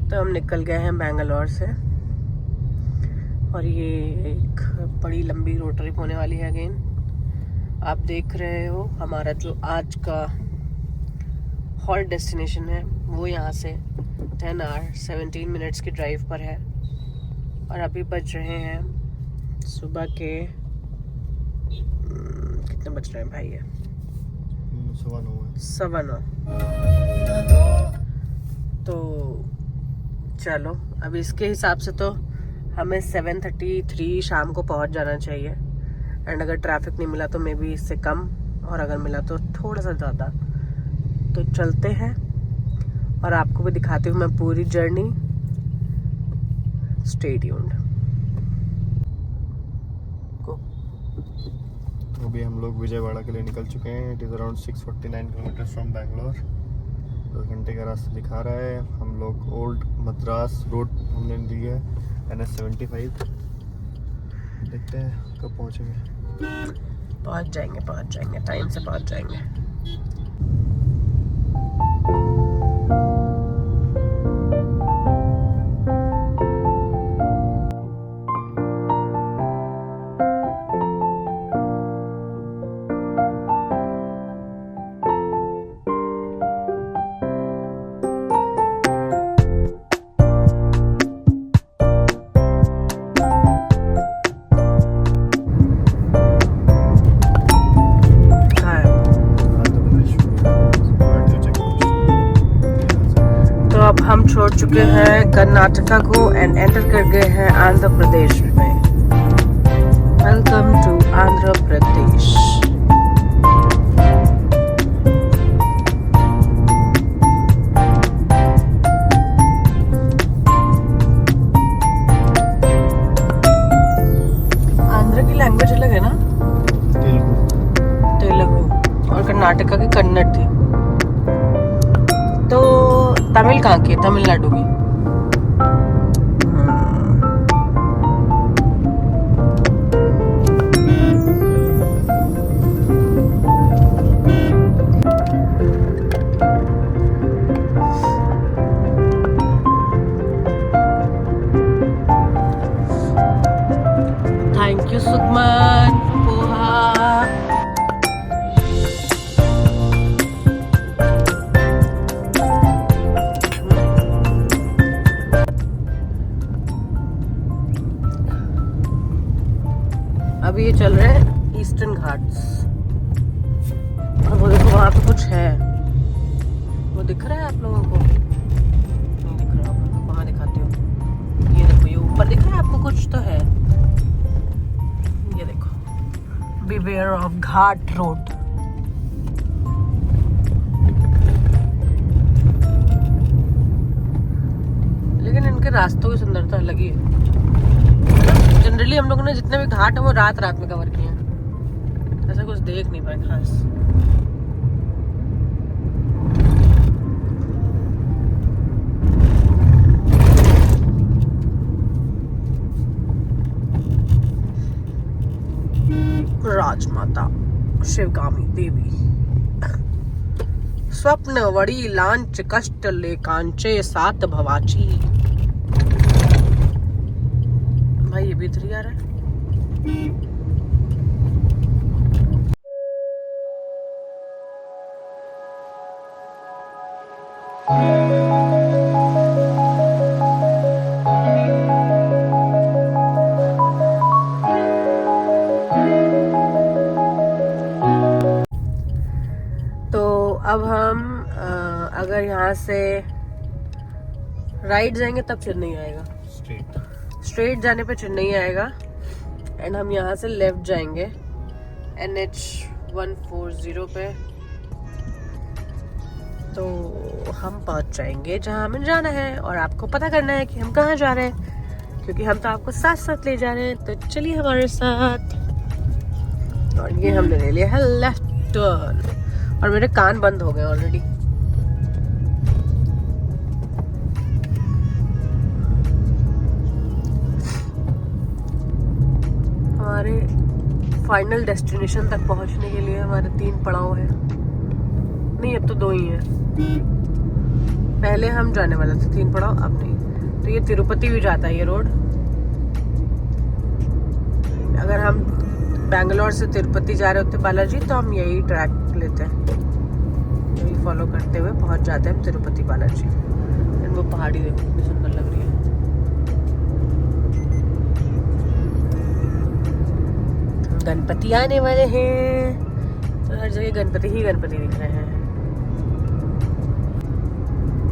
तो हम निकल गए हैं बेंगलोर से और ये एक बड़ी लंबी रोड ट्रिप होने वाली है अगेन। आप देख रहे हो हमारा जो आज का हॉल्ट डेस्टिनेशन है वो यहाँ से 10 आवर 17 मिनट्स की ड्राइव पर है और अभी बज रहे हैं सुबह के कितने बज रहे हैं भाई? ये 9:15। तो चलो अभी इसके हिसाब से तो हमें 7:33 शाम को पहुंच जाना चाहिए एंड अगर ट्रैफिक नहीं मिला तो मे बी इससे कम और अगर मिला तो थोड़ा सा ज़्यादा। तो चलते हैं और आपको भी दिखाती हूँ मैं पूरी जर्नी। Stay tuned. तो अभी हम लोग विजयवाड़ा के लिए निकल चुके हैं। It is around 649 kilometre from Bangalore. 2 घंटे का रास्ता दिखा रहा है। हम लोग ओल्ड मद्रास रोड हमने ली है, NH75। देखते हैं कब पहुँचेंगे। पहुँच जाएंगे टाइम से पहुँच जाएंगे। अब हम छोड़ चुके हैं कर्नाटका को एंड एंटर कर गए हैं आंध्र प्रदेश में। Welcome to Andhra Pradesh. आंध्र की लैंग्वेज अलग है ना? तेलुगु और कर्नाटका की कन्नड़ थी। तो तमिल कहाँ की? तमिलनाडु की। Thank you Sukhman poha. अभी ये चल रहे हैं ईस्टर्न घाट्स और वो देखो वहाँ पे कुछ है। वो दिख रहा है आप लोगों को? नहीं दिख रहा। आप लोगों को वहाँ दिखाती हूँ। ये देखो, ये ऊपर दिख रहा है आपको? कुछ तो है। ये देखो, बिवेयर ऑफ घाट रोड। लेकिन इनके रास्तों की सुंदरता अलग ही है। जनरली हम लोगों ने जितने भी घाट है वो रात में कवर किए हैं। ऐसा कुछ देख नहीं पाए खास। राजमाता शिवगामी देवी स्वप्न वड़ी लांच कष्ट लेकांचे सात भवाची। भाई ये भी इधर ही आ रहा है। तो अब हम अगर यहाँ से राइट जाएंगे तब चेन्नई आएगा। स्ट्रेट जाने पे चेन्नई आएगा एंड हम यहाँ से लेफ्ट जाएंगे NH140 पे। तो हम पहुँच जाएंगे जहाँ हमें जाना है और आपको पता करना है कि हम कहाँ जा रहे हैं, क्योंकि हम तो आपको साथ साथ ले जा रहे हैं। तो चलिए हमारे साथ। और ये हमने ले लिया है लेफ्ट टर्न और मेरे कान बंद हो गए ऑलरेडी। हमारे फाइनल डेस्टिनेशन तक पहुंचने के लिए हमारे 3 पड़ाव हैं। नहीं, अब तो 2 ही हैं। पहले हम जाने वाले थे 3 पड़ाव, अब नहीं। तो ये तिरुपति भी जाता है ये रोड। अगर हम बैंगलोर से तिरुपति जा रहे होते बालाजी तो हम यही ट्रैक लेते हैं, यही फॉलो करते हुए पहुंच जाते हैं तिरुपति बालाजी। एंड वो पहाड़ी देखो कितनी सुंदर लग रही है। गणपति आने वाले हैं तो हर जगह गणपति ही गणपति दिख रहे हैं।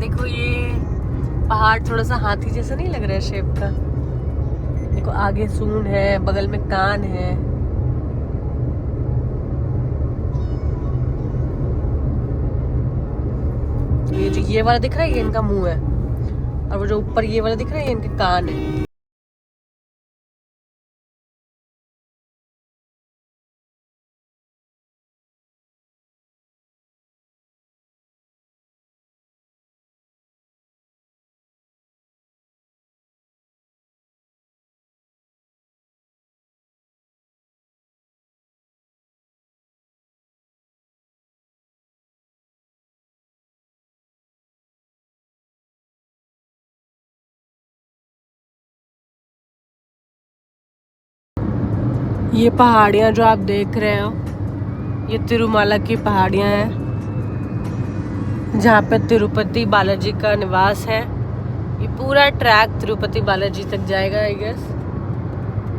देखो ये पहाड़ थोड़ा सा हाथी जैसा नहीं लग रहा है शेप का। देखो आगे सूंड है, बगल में कान है। ये जो ये वाला दिख रहा है ये इनका मुंह है, और वो जो ऊपर ये वाला दिख रहा है ये इनके कान है। ये पहाड़ियाँ जो आप देख रहे हो ये तिरुमाला की पहाड़ियाँ हैं, जहाँ पे तिरुपति बालाजी का निवास है। ये पूरा ट्रैक तिरुपति बालाजी तक जाएगा आई गेस।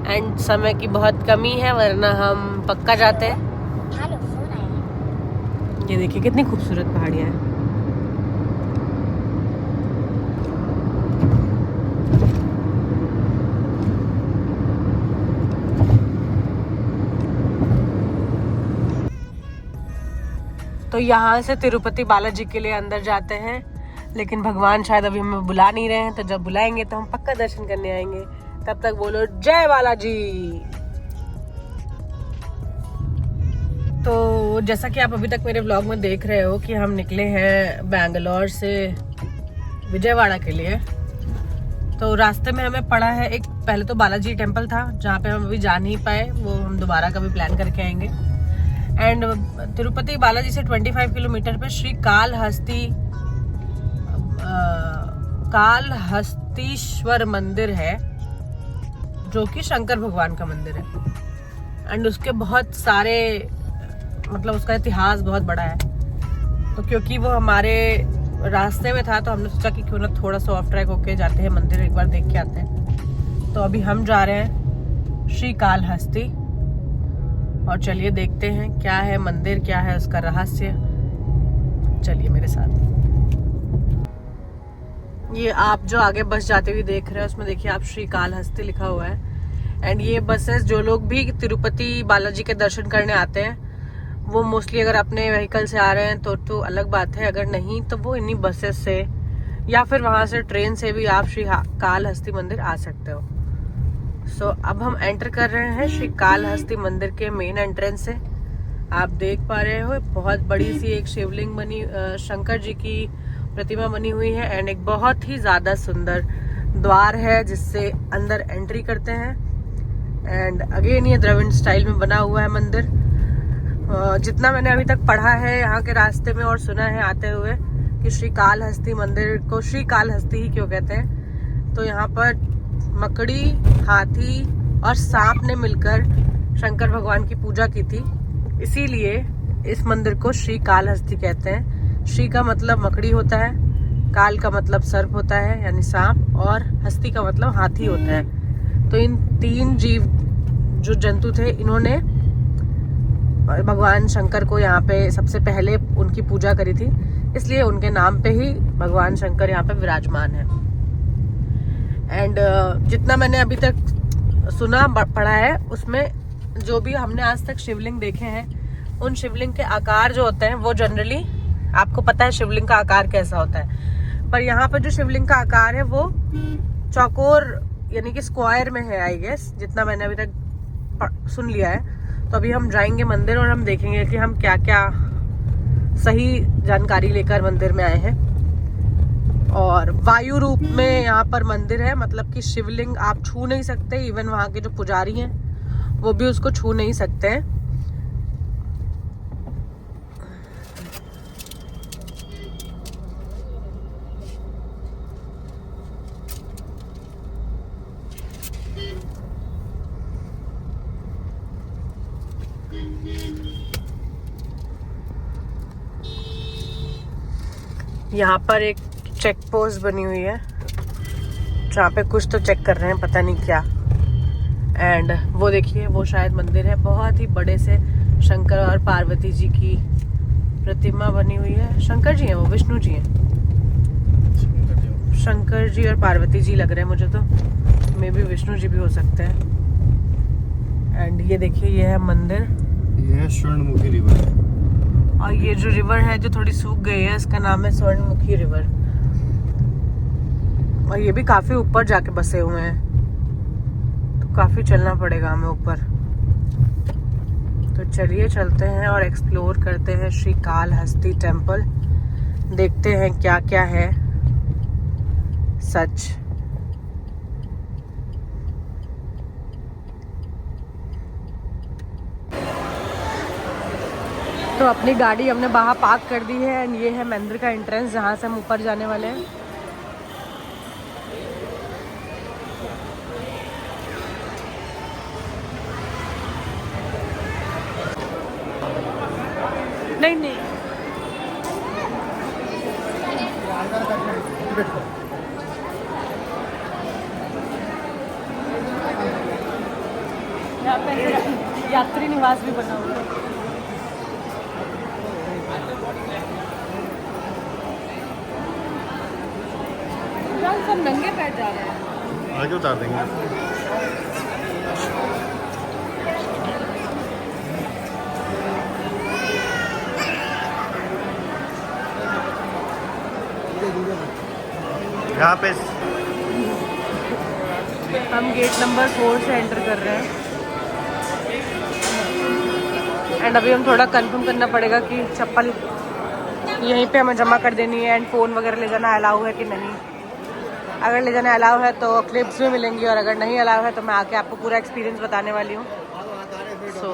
एंड समय की बहुत कमी है वरना हम पक्का जाते हैं। ये देखिए कितनी खूबसूरत पहाड़ियाँ हैं। तो यहाँ से तिरुपति बालाजी के लिए अंदर जाते हैं, लेकिन भगवान शायद अभी हमें बुला नहीं रहे हैं। तो जब बुलाएंगे तो हम पक्का दर्शन करने आएंगे। तब तक बोलो जय बालाजी। तो जैसा कि आप अभी तक मेरे व्लॉग में देख रहे हो कि हम निकले हैं बैंगलोर से विजयवाड़ा के लिए। तो रास्ते में हमें पड़ा है एक, पहले तो बालाजी टेम्पल था जहाँ पे हम अभी जा नहीं पाए, वो हम दोबारा कभी प्लान करके आएंगे। एंड तिरुपति बालाजी से 25 किलोमीटर पे श्री कालहस्तीश्वर मंदिर है, जो कि शंकर भगवान का मंदिर है। एंड उसके बहुत सारे मतलब उसका इतिहास बहुत बड़ा है। तो क्योंकि वो हमारे रास्ते में था तो हमने सोचा कि क्यों ना थोड़ा सा ऑफ ट्रैक होके जाते हैं, मंदिर एक बार देख के आते हैं। तो अभी हम जा रहे हैं श्री कालहस्ती, और चलिए देखते हैं क्या है मंदिर, क्या है उसका रहस्य। चलिए मेरे साथ। ये आप जो आगे बस जाते हुए देख रहे हैं उसमें देखिए आप श्री कालहस्ती लिखा हुआ है। एंड ये बसेस जो लोग भी तिरुपति बालाजी के दर्शन करने आते हैं वो मोस्टली अगर अपने व्हीकल से आ रहे हैं तो अलग बात है, अगर नहीं तो वो इन्हीं बसेस से या फिर वहां से ट्रेन से भी आप श्री कालहस्ती मंदिर आ सकते हो। सो अब हम एंटर कर रहे हैं श्री कालहस्ती मंदिर के मेन एंट्रेंस से। आप देख पा रहे हो बहुत बड़ी सी एक शिवलिंग बनी, शंकर जी की प्रतिमा बनी हुई है। एंड एक बहुत ही ज्यादा सुंदर द्वार है जिससे अंदर एंट्री करते हैं। एंड अगेन ये द्रविड़ स्टाइल में बना हुआ है मंदिर। जितना मैंने अभी तक पढ़ा है यहाँ के रास्ते में और सुना है आते हुए कि श्री कालहस्ती मंदिर को श्री कालहस्ती ही क्यों कहते हैं, तो यहाँ पर मकड़ी, हाथी और सांप ने मिलकर शंकर भगवान की पूजा की थी, इसीलिए इस मंदिर को श्री कालहस्ती कहते हैं। श्री का मतलब मकड़ी होता है, काल का मतलब सर्प होता है यानी सांप, और हस्ती का मतलब हाथी होता है। तो इन 3 जीव जो जंतु थे इन्होंने भगवान शंकर को यहाँ पे सबसे पहले उनकी पूजा करी थी, इसलिए उनके नाम पे ही भगवान शंकर यहाँ पे विराजमान है। एंड जितना मैंने अभी तक सुना पढ़ा है उसमें जो भी हमने आज तक शिवलिंग देखे हैं उन शिवलिंग के आकार जो होते हैं वो जनरली आपको पता है शिवलिंग का आकार कैसा होता है, पर यहाँ पर जो शिवलिंग का आकार है वो चौकोर यानी कि स्क्वायर में है आई गेस, जितना मैंने अभी तक सुन लिया है। तो अभी हम जाएंगे मंदिर और हम देखेंगे कि हम क्या क्या सही जानकारी लेकर मंदिर में आए हैं। और वायु रूप में यहाँ पर मंदिर है, मतलब कि शिवलिंग आप छू नहीं सकते, इवन वहाँ के जो पुजारी हैं वो भी उसको छू नहीं सकते हैं। यहाँ पर एक चेक पोस्ट बनी हुई है जहाँ पे कुछ तो चेक कर रहे हैं, पता नहीं क्या। एंड वो देखिए, वो शायद मंदिर है, बहुत ही बड़े से शंकर और पार्वती जी की प्रतिमा बनी हुई है। शंकर जी हैं वो, विष्णु जी हैं, शंकर जी और पार्वती जी लग रहे हैं मुझे तो, मे बी विष्णु जी भी हो सकते हैं। एंड ये देखिए, ये है मंदिर, ये है स्वर्णमुखी रिवर। और ये जो रिवर है जो थोड़ी सूख गई है, इसका नाम है स्वर्णमुखी रिवर। और ये भी काफी ऊपर जाके बसे हुए हैं, तो काफी चलना पड़ेगा हमें ऊपर। तो चलिए चलते हैं और एक्सप्लोर करते हैं श्री कालहस्ती टेम्पल, देखते हैं क्या क्या है सच। तो अपनी गाड़ी हमने बाहर पार्क कर दी है एंड ये है मंदिर का एंट्रेंस जहाँ से हम ऊपर जाने वाले हैं। नहीं नहीं, यहाँ पे यात्री निवास भी बना हुआ है। सब नंगे पैर जा रहे हैं। आगे उतार देंगे। यहाँ पे हम गेट नंबर 4 से एंटर कर रहे हैं। एंड अभी हम थोड़ा कंफर्म करना पड़ेगा कि चप्पल यहीं पे हमें जमा कर देनी है एंड फ़ोन वगैरह ले जाना अलाउ है कि नहीं। अगर ले जाना अलाउ है तो क्लिप्स भी मिलेंगी, और अगर नहीं अलाउ है तो मैं आके आपको पूरा एक्सपीरियंस बताने वाली हूँ। सो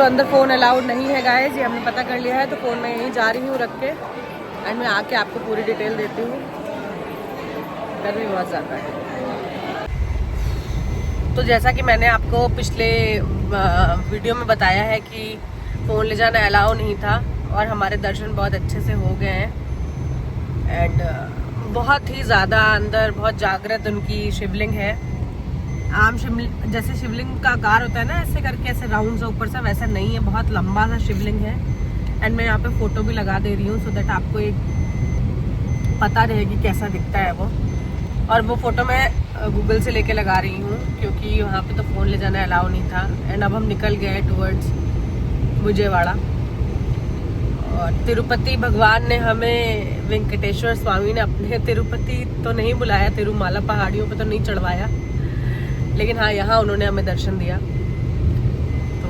अंदर फ़ोन अलाउड नहीं है गाइस, ये हमने पता कर लिया है। तो फ़ोन मैं यहीं जा रही हूँ रख के, एंड मैं आके आपको पूरी डिटेल देती हूँ। गर्मी बहुत ज़्यादा है। तो जैसा कि मैंने आपको पिछले वीडियो में बताया है कि फ़ोन ले जाना अलाउ नहीं था, और हमारे दर्शन बहुत अच्छे से हो गए हैं। एंड बहुत ही ज़्यादा अंदर बहुत जागृत उनकी शिवलिंग है। आम शिवलिंग जैसे शिवलिंग का आकार होता है ना, ऐसे करके ऐसे राउंड सा ऊपर सा, वैसा नहीं है, बहुत लंबा सा शिवलिंग है। एंड मैं यहाँ पे फ़ोटो भी लगा दे रही हूँ सो दैट आपको एक पता रहेगी कैसा दिखता है वो। और वो फ़ोटो मैं गूगल से लेके लगा रही हूँ क्योंकि वहाँ पे तो फ़ोन ले जाना अलाउ नहीं था। एंड अब हम निकल गए टूवर्ड्स विजयवाड़ा, और तिरुपति भगवान ने हमें, वेंकटेश्वर स्वामी ने अपने तिरुपति तो नहीं बुलाया, तिरुमाला पहाड़ियों पे तो नहीं चढ़वाया, लेकिन हाँ यहाँ उन्होंने हमें दर्शन दिया। तो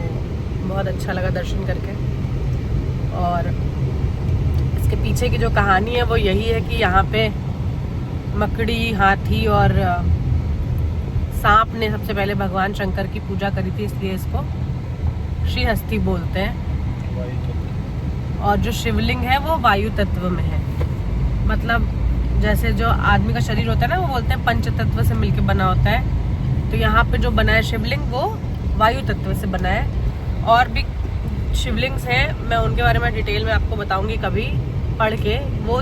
बहुत अच्छा लगा दर्शन करके। और इसके पीछे की जो कहानी है वो यही है कि यहाँ पे मकड़ी, हाथी और सांप ने सबसे पहले भगवान शंकर की पूजा करी थी, इसलिए इसको श्रीहस्ती बोलते हैं। और जो शिवलिंग है वो वायु तत्व में है, मतलब जैसे जो आदमी का शरीर होता है ना, वो बोलते हैं पंच तत्व से मिलके बना होता है। तो यहाँ पे जो बना है शिवलिंग वो वायु तत्व से बना है। और भी शिवलिंग्स हैं, मैं उनके बारे में डिटेल में आपको बताऊंगी कभी पढ़ के। वो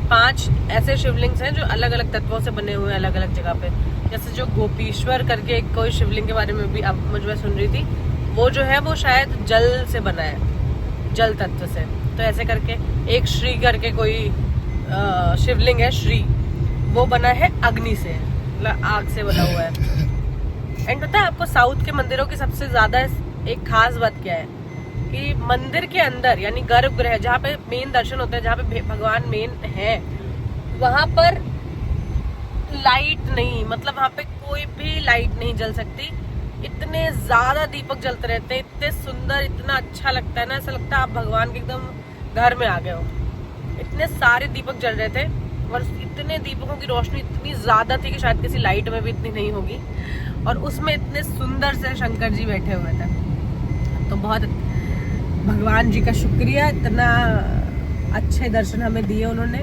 5 ऐसे शिवलिंग्स हैं जो अलग अलग तत्वों से बने हुए हैं अलग अलग जगह पे। जैसे जो गोपीश्वर करके कोई शिवलिंग के बारे में भी आप मुझे सुन रही थी, वो जो है वो शायद जल से बना है, जल तत्व से। तो ऐसे करके एक श्री करके कोई शिवलिंग है, श्री, वो बना है अग्नि से, मतलब आग से बना हुआ है। एंड पता है आपको साउथ के मंदिरों की सबसे ज्यादा एक खास बात क्या है कि मंदिर के अंदर यानी गर्भगृह जहाँ पे मेन दर्शन होते हैं, जहाँ पे भगवान मेन है, वहां पर लाइट नहीं, मतलब वहां पे कोई भी लाइट नहीं जल सकती। इतने ज्यादा दीपक जलते रहते हैं, इतने सुंदर, इतना अच्छा लगता है ना, ऐसा लगता है आप भगवान के एकदम घर में आ गए हो। इतने सारे दीपक जल रहे थे, और इतने दीपकों की रोशनी इतनी ज्यादा थी कि शायद किसी लाइट में भी इतनी नहीं होगी। और उसमें इतने सुंदर से शंकर जी बैठे हुए थे। तो बहुत भगवान जी का शुक्रिया, इतना अच्छे दर्शन हमें दिए उन्होंने।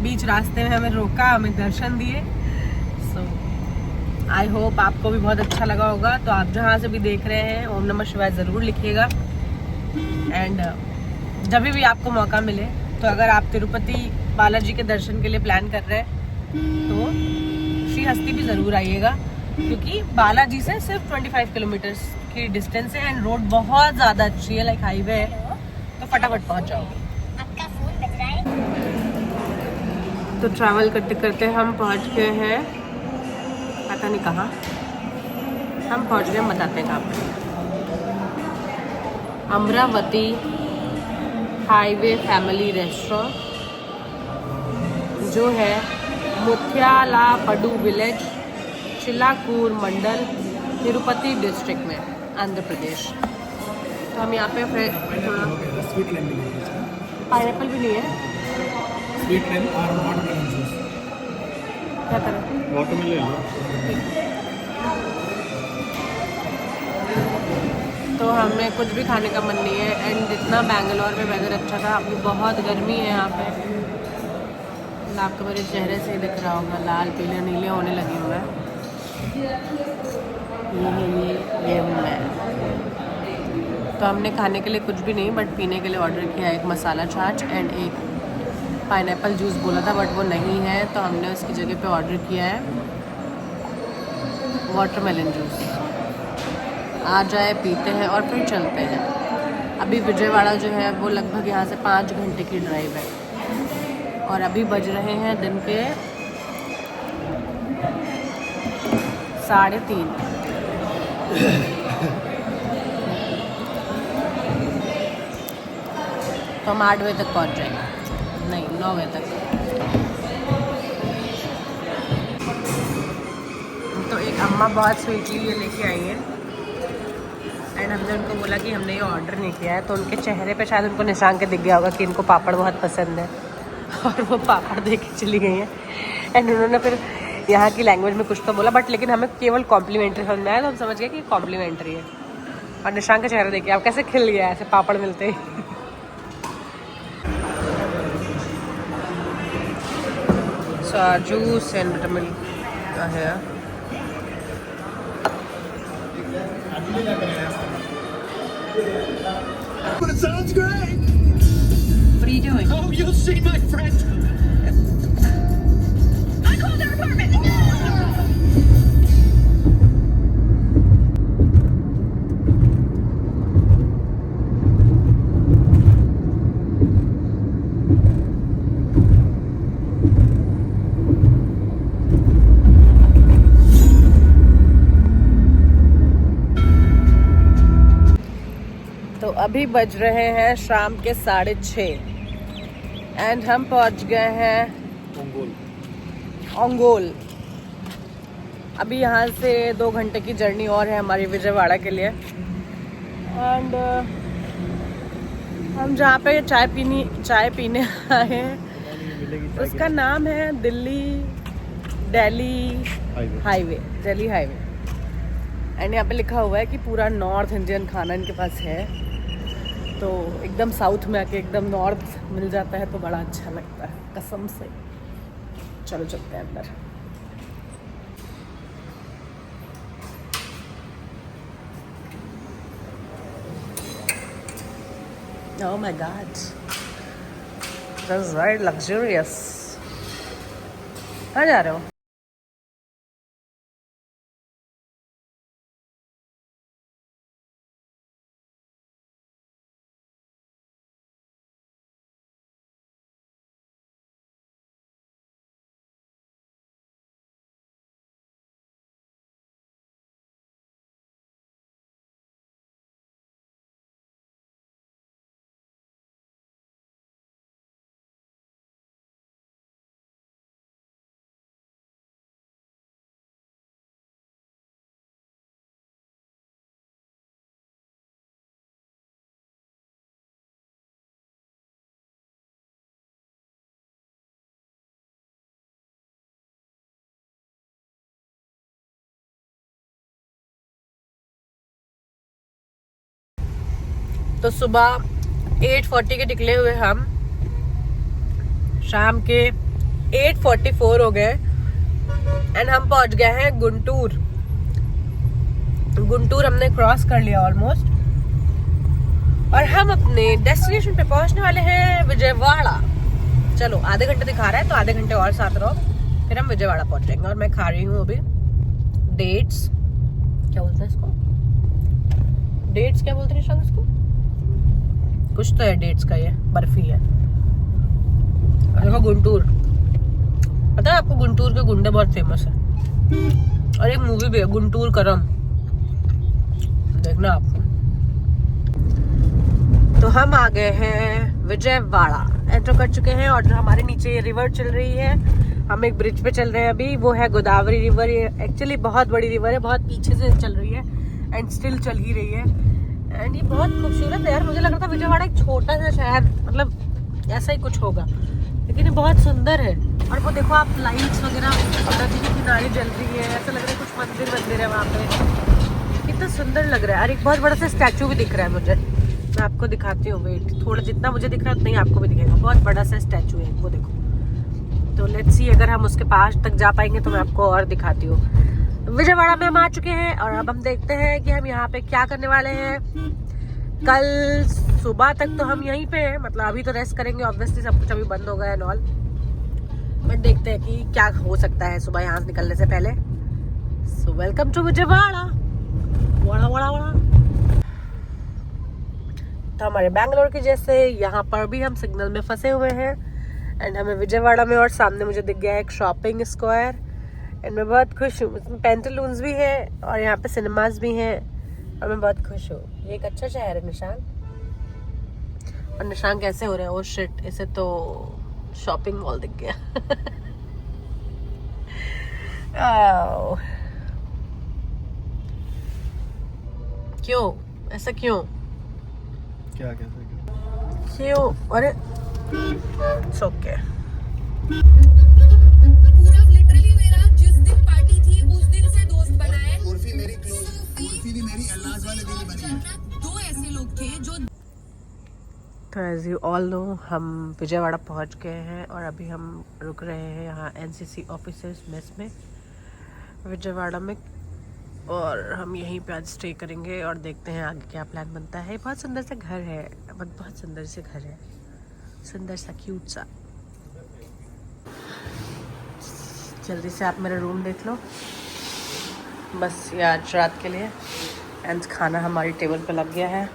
बीच रास्ते में हमें रोका, हमें दर्शन दिए। सो आई होप आपको भी बहुत अच्छा लगा होगा। तो आप जहाँ से भी देख रहे हैं ओम नमः शिवाय ज़रूर लिखिएगा। एंड जब भी आपको मौका मिले तो अगर आप तिरुपति बालाजी के दर्शन के लिए प्लान कर रहे हैं तो श्रीहस्ती भी ज़रूर आइएगा, क्योंकि बालाजी से सिर्फ 25 किलोमीटर की डिस्टेंस है एंड रोड बहुत ज़्यादा अच्छी है, लाइक हाईवे है, तो फटाफट पहुंच जाओगे। तो ट्रैवल करते करते हम पहुंच गए हैं, पता नहीं कहाँ हम पहुंच गए, बताते हैं कहाँ पर। अमरावती हाईवे फैमिली रेस्टोरेंट जो है मुथ्यालापडू विलेज, चिलाकूर मंडल, तिरुपति डिस्ट्रिक्ट में, आंध्र प्रदेश। तो हम यहाँ पे थोड़ा स्वीट लेमन पाइनएप्पल भी नहीं है, स्वीट लेमन और वाटरमेलन जूस। क्या करें? वाटरमेलन ले लो। तो हमें कुछ भी खाने का मन नहीं है एंड जितना बैंगलोर में वेदर अच्छा था, अभी बहुत गर्मी है यहाँ पे। आपको मेरे चेहरे से ही दिख रहा होगा, लाल पीले नीले होने लगी हूँ मैं। ये हूँ मैं। तो हमने खाने के लिए कुछ भी नहीं, बट पीने के लिए ऑर्डर किया, एक मसाला छाछ एंड एक पाइनएप्पल जूस बोला था, बट वो नहीं है, तो हमने उसकी जगह पे ऑर्डर किया है वाटरमेलन जूस। आ जाए, पीते हैं और फिर चलते हैं। अभी विजयवाड़ा जो है वो लगभग यहाँ से 5 घंटे की ड्राइव है और अभी बज रहे हैं दिन के 3:30। तो हम 8 बजे तक पहुँच जाएंगे, नहीं 9 बजे तक। तो एक अम्मा बहुत स्वीटली ये लेके आई है एंड हमने उनको बोला कि हमने ये ऑर्डर नहीं किया है, तो उनके चेहरे पे शायद उनको निशान के दिख गया होगा कि इनको पापड़ बहुत पसंद है और वो पापड़ दे के चली गई हैं। एंड उन्होंने फिर यहाँ की लैंग्वेज में कुछ तो बोला, बट लेकिन हमें केवल कॉम्प्लीमेंट्री समझ में आया, तो हम समझ गए कि कॉम्प्लीमेंट्री है। और निशान का चेहरा देखिए आप कैसे खिल गया ऐसे पापड़ मिलते ही। So juice and vitamin are here. But it sounds great. What are you doing? Oh, you'll see, my friend. I called our apartment. तो अभी बज रहे हैं शाम के 6:30 एंड हम पहुंच गए हैं ओंगोल। अभी यहाँ से 2 घंटे की जर्नी और है हमारी विजयवाड़ा के लिए। एंड हम जहाँ पे चाय पीने आए हैं उसका नाम है दिल्ली हाईवे। एंड यहाँ पे लिखा हुआ है कि पूरा नॉर्थ इंडियन खाना इनके पास है, तो एकदम साउथ में आके एकदम नॉर्थ मिल जाता है तो बड़ा अच्छा लगता है कसम से। चलो चलते हैं अंदर। Oh my God, that's very luxurious. कहाँ जा रहे हो? तो सुबह 8:40 के निकले हुए हम, शाम के 8:44 हो गए एंड हम पहुंच गए हैं गुंटूर। हमने क्रॉस कर लिया ऑलमोस्ट और हम अपने डेस्टिनेशन पे पहुंचने वाले हैं विजयवाड़ा। चलो आधे घंटे दिखा रहा है तो आधे घंटे और साथ रहो, फिर हम विजयवाड़ा पहुंच जाएंगे। और मैं खा रही हूँ अभी डेट्स, क्या बोलते हैं इसको, डेट्स क्या बोलते हैं निशांत इसको, कुछ तो है डेट्स का, ये बर्फी है। और देखो गुंटूर, पता है आपको गुंटूर के गुंडे बहुत फेमस है, और एक मूवी भी है गुंटूर करम, देखना आप। तो हम आ गए हैं विजयवाड़ा, एंटर कर चुके हैं। और जो हमारे नीचे ये रिवर चल रही है, हम एक ब्रिज पे चल रहे हैं अभी, वो है गोदावरी रिवर। ये एक्चुअली बहुत बड़ी रिवर है, बहुत पीछे से चल रही है एंड स्टिल चल ही रही है। एंड ये बहुत खूबसूरत है यार, मुझे लग रहा था विजयवाड़ा एक छोटा सा शहर, मतलब ऐसा ही कुछ होगा, लेकिन ये बहुत सुंदर है। और वो देखो आप लाइट्स वगैरह नदी के किनारे जल रही है, ऐसा लग रहा है कुछ मंदिर है वहाँ पे, कितना सुंदर लग रहा है। और एक बहुत बड़ा सा स्टैचू भी दिख रहा है मुझे, मैं आपको दिखाती हूँ, वेट, थोड़ा जितना मुझे दिख रहा है उतना ही आपको भी दिखेगा, बहुत बड़ा सा स्टैचू है वो देखो। तो लेट्स सी अगर हम उसके पास तक जा पाएंगे तो मैं आपको और दिखाती हूँ। विजयवाड़ा में हम आ चुके हैं और अब हम देखते हैं कि हम यहाँ पे क्या करने वाले हैं। कल सुबह तक तो हम यहीं पे हैं, मतलब अभी तो रेस्ट करेंगे, ऑब्वियसली सब कुछ अभी बंद हो गया है ऑल, बट देखते हैं कि क्या हो सकता है सुबह यहाँ से निकलने से पहले। सो वेलकम टू विजयवाड़ा, वाड़ा वाड़ा वाड़ा। तो हमारे बैंगलोर के जैसे यहाँ पर भी हम सिग्नल में फंसे हुए हैं एंड हमें विजयवाड़ा में, और सामने मुझे दिख गया है एक शॉपिंग स्क्वायर एंड मैं बहुत खुश हूँ। इसमें पेंटालून्स भी है और यहाँ पे सिनेमाज भी हैं और मैं बहुत खुश हूँ। ये एक अच्छा शहर है निशान। और निशान कैसे हो रहा है, ओ शिट, इसे तो शॉपिंग मॉल दिख गया। क्यों ऐसा, क्यों क्या कैसे क्यों, अरे ओके। पूरा लिटरली मेरा जिस दिन पार्टी थी उस दिन से दोस्त बना है। उर्फी मेरी क्लोज, उर्फी भी मेरी एलाज वाले दिन बनी है। दो ऐसे लोग थे जो, तो एज यू ऑल नो हम विजयवाड़ा पहुंच गए हैं और अभी हम रुक रहे हैं यहाँ एनसीसी ऑफिसर्स मेस में विजयवाड़ा में, और हम यहीं पे आज स्टे करेंगे और देखते हैं आगे क्या प्लान बनता है। बहुत सुंदर सा घर है, बहुत सुंदर से घर है, सुंदर सा क्यूट सा। जल्दी से आप मेरा रूम देख लो बस, ये आज रात के लिए। एंड खाना हमारी टेबल पे लग गया है।